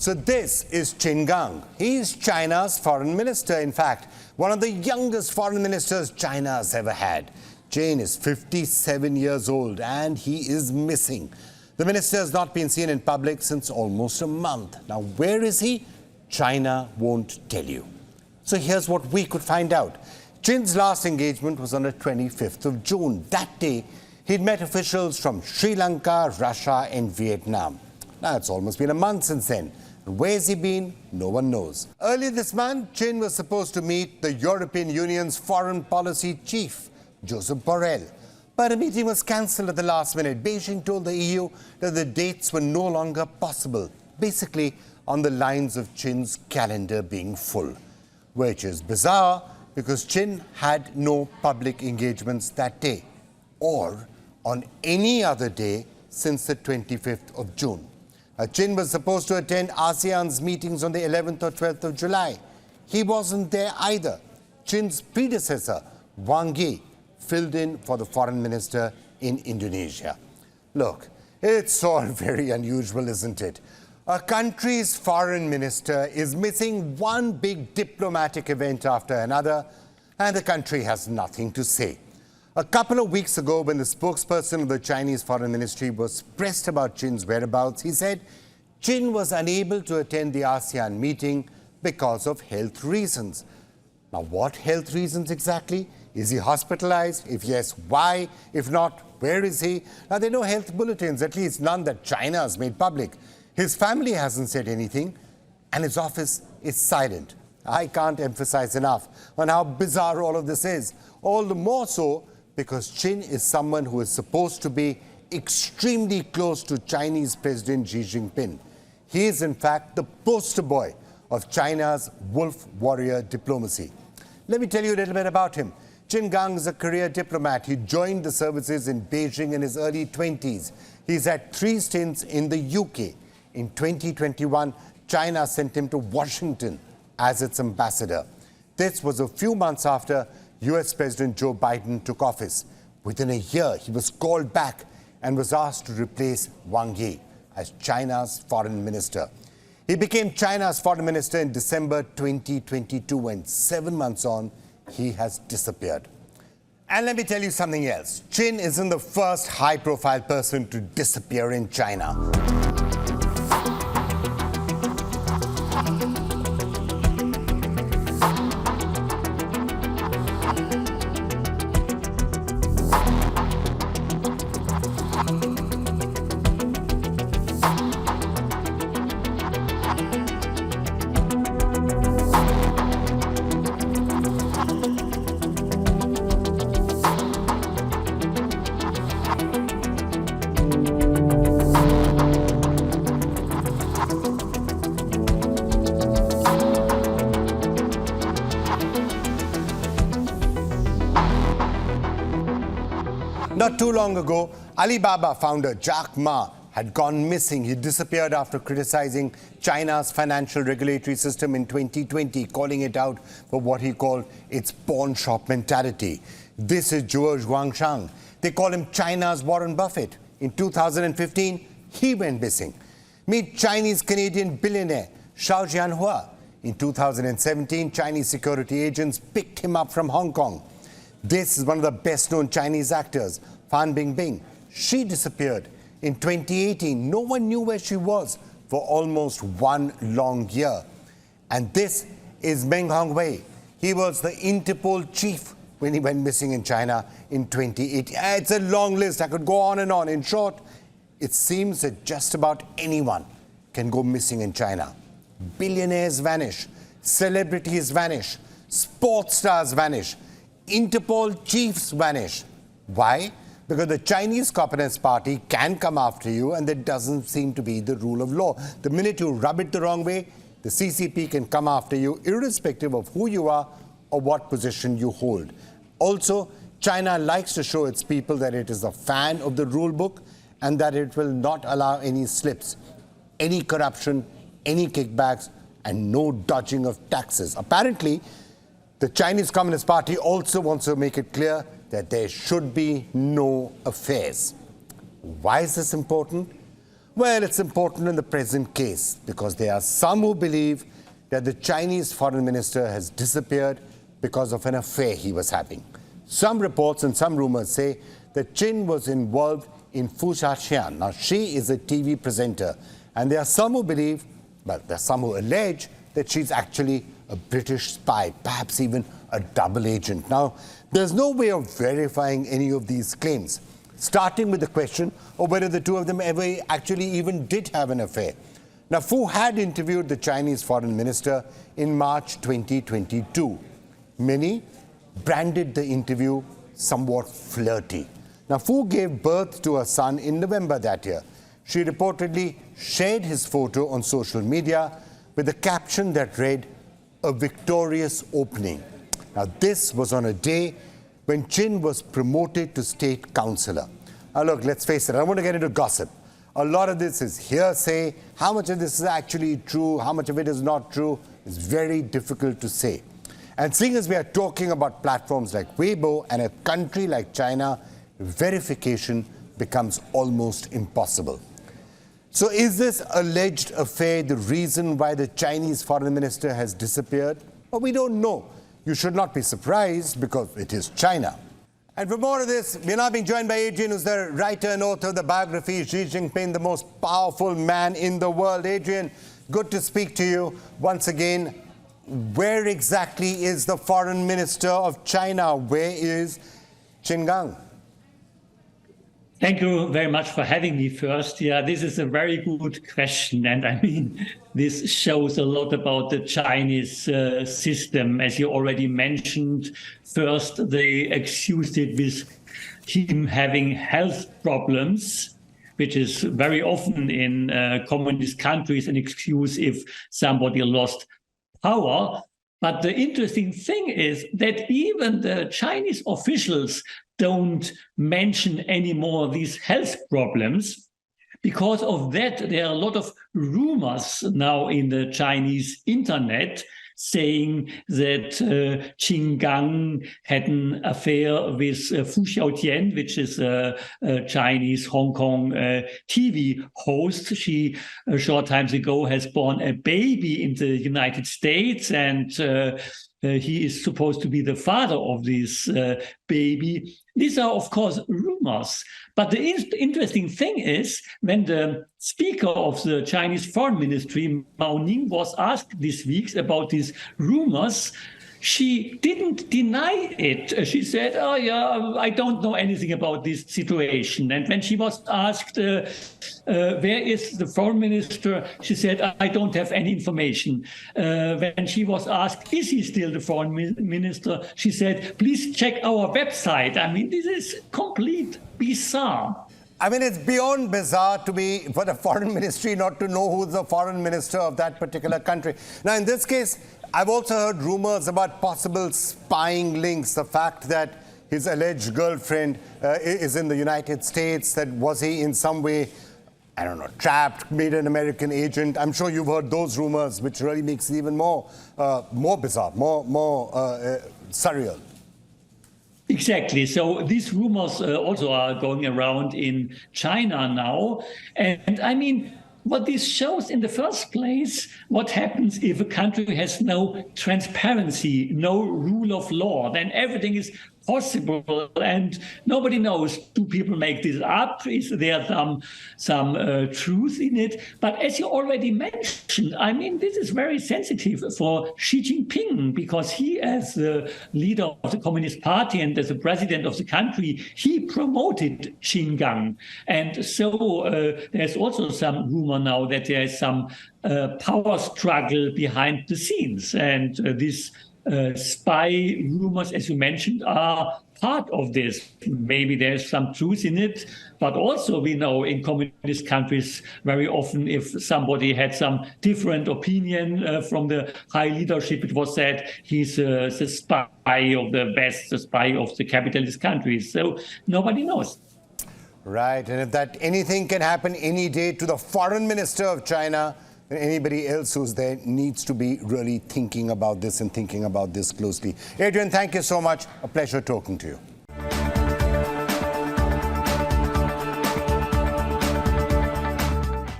So this is Qin Gang. He is China's foreign minister. In fact, one of the youngest foreign ministers China has ever had. Qin is 57 years old and he is missing. The minister has not been seen in public since almost a month. Now, where is he? China won't tell you. So here's what we could find out. Qin's last engagement was on the 25th of June. That day, he'd met officials from Sri Lanka, Russia and Vietnam. Now, it's almost been a month since then. Where's he been? No one knows. Earlier this month, Qin was supposed to meet the European Union's foreign policy chief, Josep Borrell. But a meeting was cancelled at the last minute. Beijing told the EU that the dates were no longer possible, basically on the lines of Qin's calendar being full, which is bizarre because Qin had no public engagements that day or on any other day since the 25th of June. Qin was supposed to attend ASEAN's meetings on the 11th or 12th of July. He wasn't there either. Qin's predecessor, Wang Yi, filled in for the foreign minister in Indonesia. Look, it's all very unusual, isn't it? A country's foreign minister is missing one big diplomatic event after another, and the country has nothing to say. A couple of weeks ago, when the spokesperson of the Chinese Foreign Ministry was pressed about Qin's whereabouts, he said Qin was unable to attend the ASEAN meeting because of health reasons. Now, what health reasons exactly? Is he hospitalized? If yes, why? If not, where is he? Now, there are no health bulletins, at least none that China has made public. His family hasn't said anything, and his office is silent. I can't emphasize enough on how bizarre all of this is. All the more so because Qin is someone who is supposed to be extremely close to Chinese President Xi Jinping. He is, in fact, the poster boy of China's wolf warrior diplomacy. Let me tell you a little bit about him. Qin Gang is a career diplomat. He joined the services in Beijing in his early 20s. He's had 3 stints in the UK. In 2021, China sent him to Washington as its ambassador. This was a few months after US President Joe Biden took office. Within a year, he was called back and was asked to replace Wang Yi as China's foreign minister. He became China's foreign minister in December 2022, and 7 months on, he has disappeared. And let me tell you something else. Qin isn't the first high-profile person to disappear in China. Not too long ago, Alibaba founder Jack Ma had gone missing. He disappeared after criticizing China's financial regulatory system in 2020, calling it out for what he called its pawn shop mentality. This is George Guangshang. They call him China's Warren Buffett. In 2015, he went missing. Meet Chinese-Canadian billionaire Shao Jianhua. In 2017, Chinese security agents picked him up from Hong Kong. This is one of the best-known Chinese actors, Fan Bingbing. She disappeared. In 2018, no one knew where she was for almost 1 long year. And this is Meng Hongwei. He was the Interpol chief when he went missing in China in 2018. It's a long list. I could go on and on. In short, it seems that just about anyone can go missing in China. Billionaires vanish. Celebrities vanish. Sports stars vanish. Interpol chiefs vanish. Why? Because the Chinese Communist Party can come after you, and that doesn't seem to be the rule of law. The minute you rub it the wrong way, the CCP can come after you irrespective of who you are or what position you hold. Also, China likes to show its people that it is a fan of the rule book and that it will not allow any slips, any corruption, any kickbacks, and no dodging of taxes. Apparently, the Chinese Communist Party also wants to make it clear that there should be no affairs. Why is this important? Well, it's important in the present case because there are some who believe that the Chinese foreign minister has disappeared because of an affair he was having. Some reports and some rumors say that Qin was involved in Fu Shaxian. Now, she is a TV presenter, and there are some who believe, well, there are some who allege that she's actually a British spy, perhaps even a double agent. Now, there's no way of verifying any of these claims, starting with the question of whether the two of them ever actually even did have an affair. Now, Fu had interviewed the Chinese foreign minister in March 2022. Many branded the interview somewhat flirty. Now, Fu gave birth to a son in November that year. She reportedly shared his photo on social media with a caption that read, "A victorious opening." Now, this was on a day when Qin was promoted to state councillor. Now, look, let's face it, I don't want to get into gossip. A lot of this is hearsay. How much of this is actually true, how much of it is not true, is very difficult to say. And seeing as we are talking about platforms like Weibo and a country like China, verification becomes almost impossible. So is this alleged affair the reason why the Chinese foreign minister has disappeared? Well, we don't know. You should not be surprised because it is China. And for more of this, we're now being joined by Adrian, who's the writer and author of the biography, Xi Jinping, the most powerful man in the world. Adrian, good to speak to you once again. Where exactly is the foreign minister of China? Where is Qin Gang? Thank you very much for having me first. Yeah, this is a very good question. And I mean, this shows a lot about the Chinese system. As you already mentioned, first they accused it with him having health problems, which is very often in communist countries an excuse if somebody lost power. But the interesting thing is that even the Chinese officials don't mention anymore these health problems. Because of that, there are a lot of rumors now in the Chinese internet saying that Qin Gang had an affair with Fu Xiaotian, which is a Chinese Hong Kong TV host. She, a short time ago, has born a baby in the United States, and he is supposed to be the father of this baby. These are, of course, rumors. But the interesting thing is, when the speaker of the Chinese Foreign Ministry, Mao Ning, was asked this week about these rumors, she didn't deny it. She said, "Oh, yeah, I don't know anything about this situation." And when she was asked, where is the foreign minister, she said, "I don't have any information." When she was asked, is he still the foreign minister, she said, "Please check our website." I mean, this is complete bizarre. I mean, it's beyond bizarre for the foreign ministry not to know who's the foreign minister of that particular country. Now, in this case, I've also heard rumors about possible spying links, the fact that his alleged girlfriend is in the United States, that was he in some way, I don't know, trapped, made an American agent. I'm sure you've heard those rumors, which really makes it even more bizarre, more surreal. Exactly. So these rumors also are going around in China now. And I mean, what this shows in the first place, what happens if a country has no transparency, no rule of law, then everything is possible and nobody knows, do people make this up? Is there some truth in it? But as you already mentioned, I mean, this is very sensitive for Xi Jinping because he, as the leader of the Communist Party and as the president of the country, he promoted Qin Gang. And so there's also some rumor now that there is some power struggle behind the scenes. And this spy rumors, as you mentioned, are part of this. Maybe there's some truth in it, but also we know in communist countries very often if somebody had some different opinion from the high leadership, it was said he's the spy of the West, the spy of the capitalist countries. So nobody knows. Right, and if that anything can happen any day to the foreign minister of China, anybody else who's there needs to be really thinking about this and thinking about this closely. Adrian, thank you so much. A pleasure talking to you.